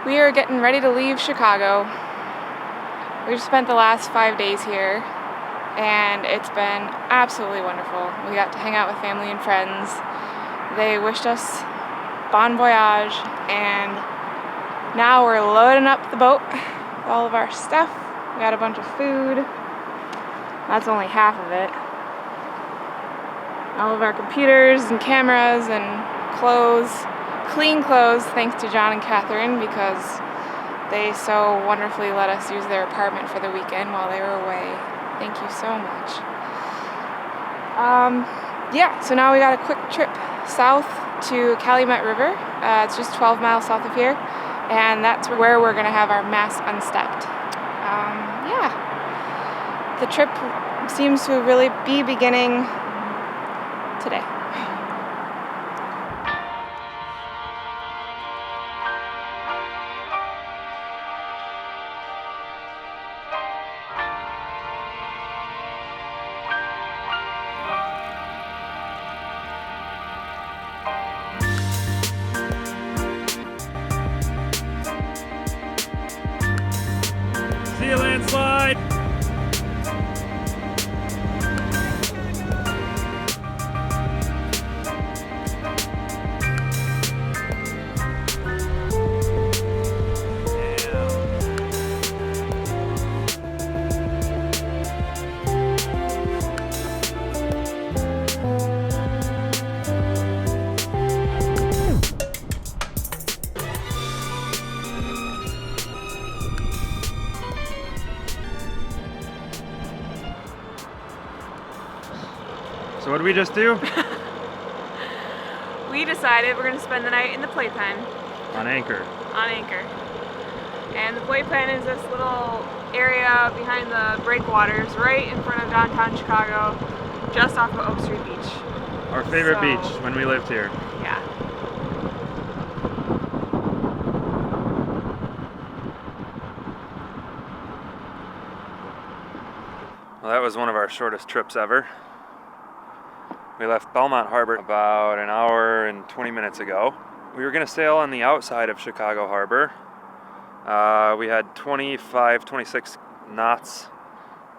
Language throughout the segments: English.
We are getting ready to leave Chicago. We've spent the last 5 days here, and it's been absolutely wonderful. We got to hang out with family and friends. They wished us bon voyage, and now we're loading up the boat with all of our stuff. We got a bunch of food. That's only half of it. All of our computers and cameras and clothes. Clean clothes, thanks to John and Catherine, because they so wonderfully let us use their apartment for the weekend while they were away. Thank you so much. So now we got a quick trip south to Calumet River. It's just 12 miles south of here, and that's where we're going to have our mast unstepped. The trip seems to really be beginning today. See you, landslide! So what did we just do? We decided we're going to spend the night in the Playpen. On anchor. On anchor. And the Playpen is this little area behind the breakwaters right in front of downtown Chicago, just off of Oak Street Beach. Our favorite beach when we lived here. Yeah. Well, that was one of our shortest trips ever. We left Belmont Harbor about an hour and 20 minutes ago. We were going to sail on the outside of Chicago Harbor. We had 25, 26 knots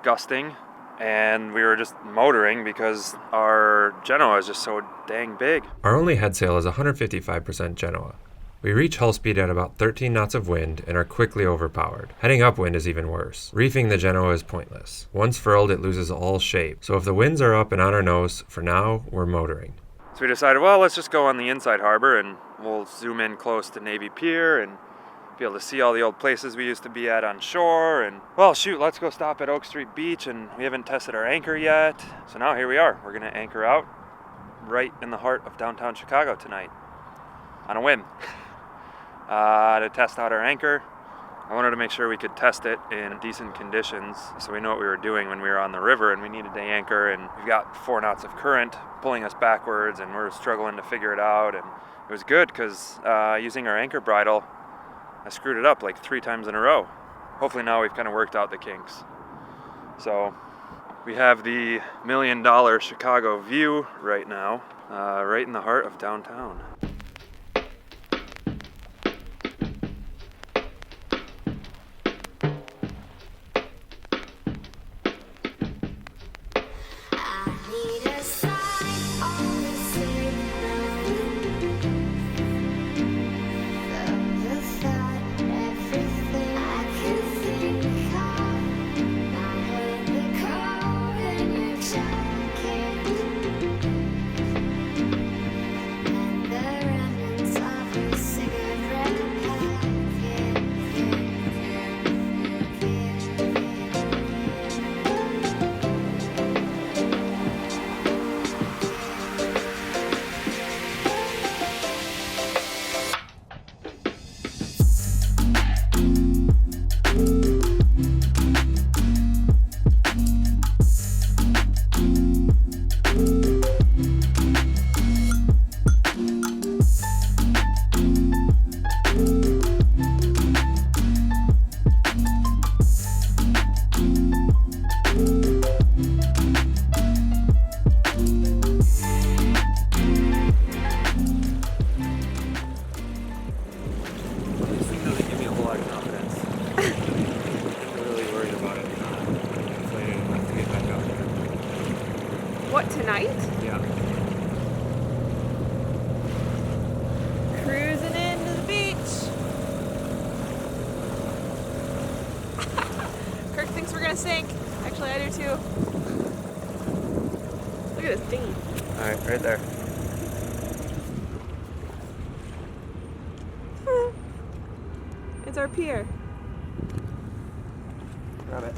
gusting, and we were just motoring because our genoa is just so dang big. Our only head sail is 155% genoa. We reach hull speed at about 13 knots of wind and are quickly overpowered. Heading upwind is even worse. Reefing the genoa is pointless. Once furled, it loses all shape. So if the winds are up and on our nose, for now, we're motoring. So we decided, well, let's just go on the inside harbor and we'll zoom in close to Navy Pier and be able to see all the old places we used to be at on shore. And, well, shoot, let's go stop at Oak Street Beach, and we haven't tested our anchor yet. So now here we are. We're going to anchor out right in the heart of downtown Chicago tonight on a whim. To test out our anchor. I wanted to make sure we could test it in decent conditions so we know what we were doing when we were on the river and we needed to anchor, and we've got 4 knots of current pulling us backwards and we're struggling to figure it out. And it was good because using our anchor bridle, I screwed it up like 3 times in a row. Hopefully now we've kind of worked out the kinks. So we have the $1 million Chicago view right now, right in the heart of downtown. to sink. Actually, I do too. Look at this dinghy. All right, right there. It's our pier. Grab it.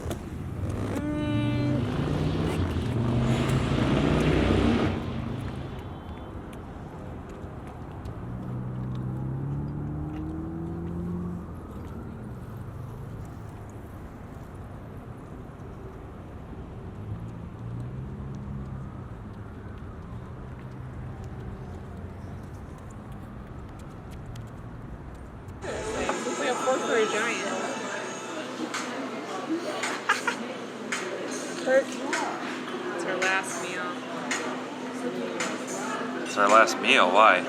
Looks like a fork for a giant. Kurt. It's our last meal. It's our last meal. Why?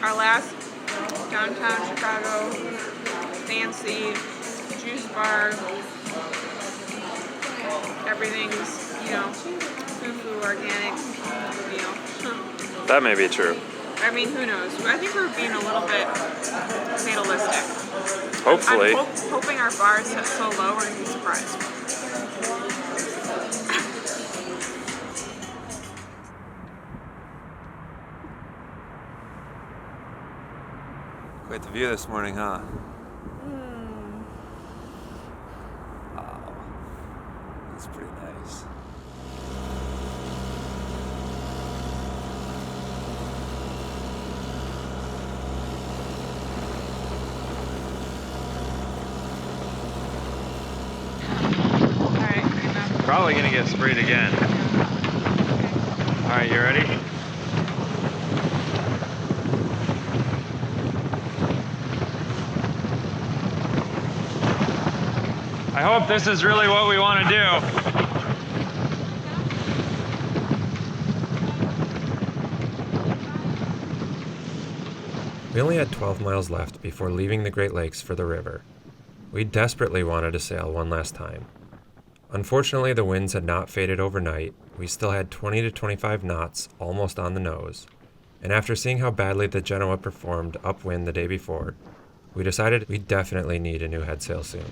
Our last downtown Chicago fancy juice bar. Everything's, foo-foo organic meal. That may be true. I mean, who knows? I think we're being a little bit fatalistic. Hopefully. I'm hoping our bar is set so low we're going to be surprised. Quite the view this morning, huh? Wow. That's pretty nice. Probably gonna get sprayed again. Alright, you ready? I hope this is really what we want to do. We only had 12 miles left before leaving the Great Lakes for the river. We desperately wanted to sail one last time. Unfortunately, the winds had not faded overnight. We still had 20 to 25 knots almost on the nose. And after seeing how badly the Genoa performed upwind the day before, we decided we definitely need a new headsail soon.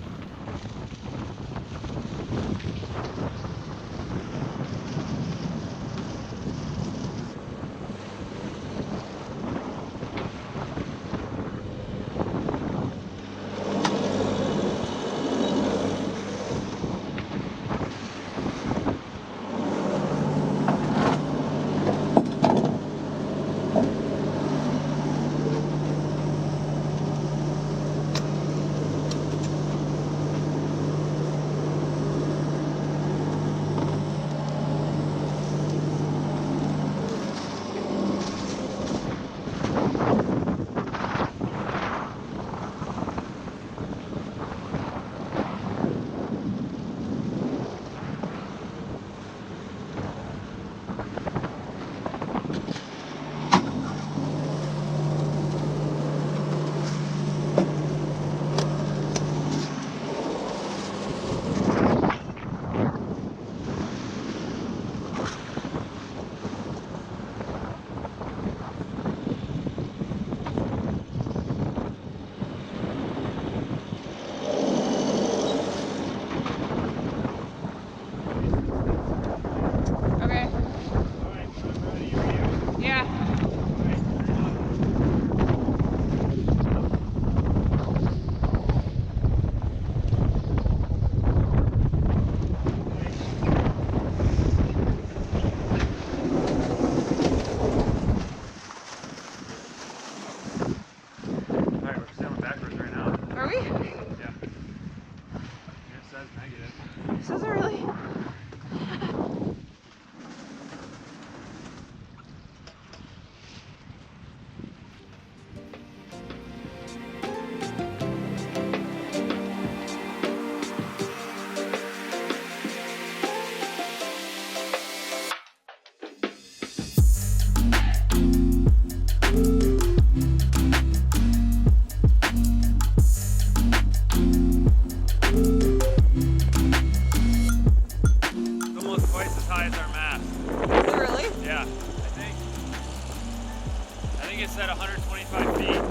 It's at 125 feet.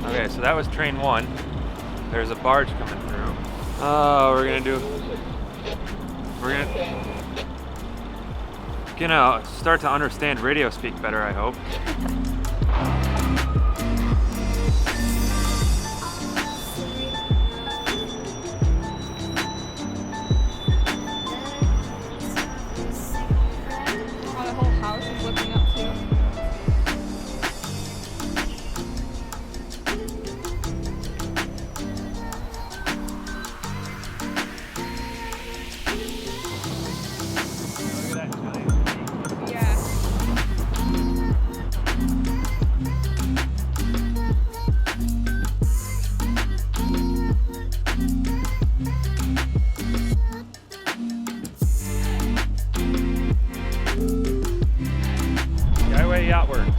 Okay, so that was train 1. There's a barge coming through. Oh, we're gonna start to understand radio speak better, I hope. Oh, the whole house is looking up too. Yeah. Skyway Yacht Works.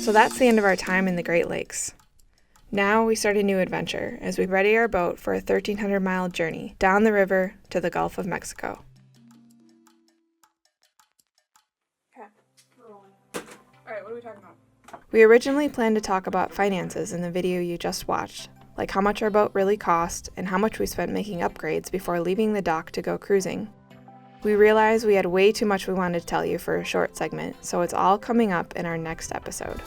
So that's the end of our time in the Great Lakes. Now we start a new adventure as we ready our boat for a 1,300-mile journey down the river to the Gulf of Mexico. Okay, we're rolling. All right, what are we talking about? We originally planned to talk about finances in the video you just watched, like how much our boat really cost and how much we spent making upgrades before leaving the dock to go cruising. We realized we had way too much we wanted to tell you for a short segment, so it's all coming up in our next episode.